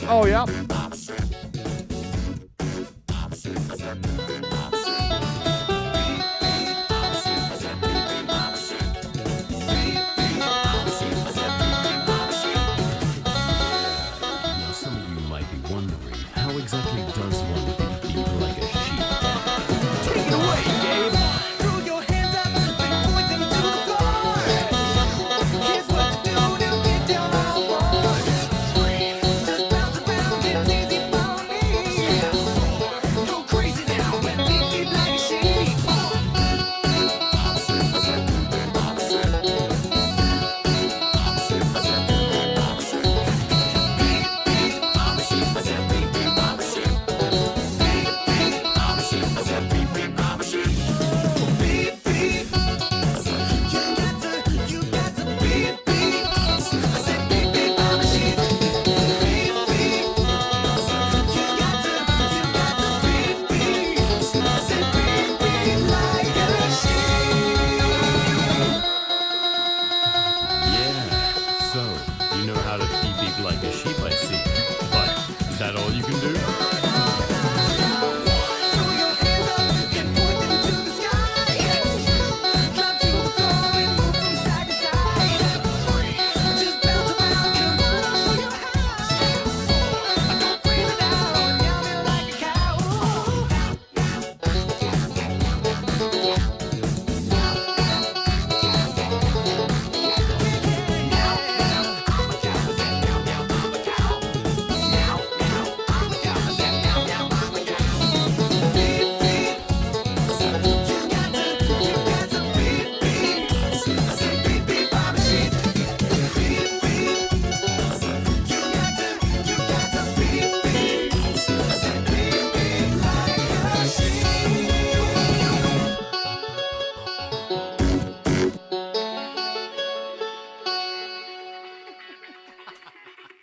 Oh, yeah. Now, some of you might be wondering, how exactly does one beat like a sheep? Take it away, Gabe! Throw your hands up and point them to the floor. Here's what to do to get down all fours. Just bounce around, it's easy for me. Go crazy now and beat like a sheep. You got to beat, beat. I said beat, beat, I'm a sheep. Beat, beat. You got to beat, beat. I said beat, beat like a sheep. Yeah, so, you know how to beep like a sheep, I see. But, is that all you can do?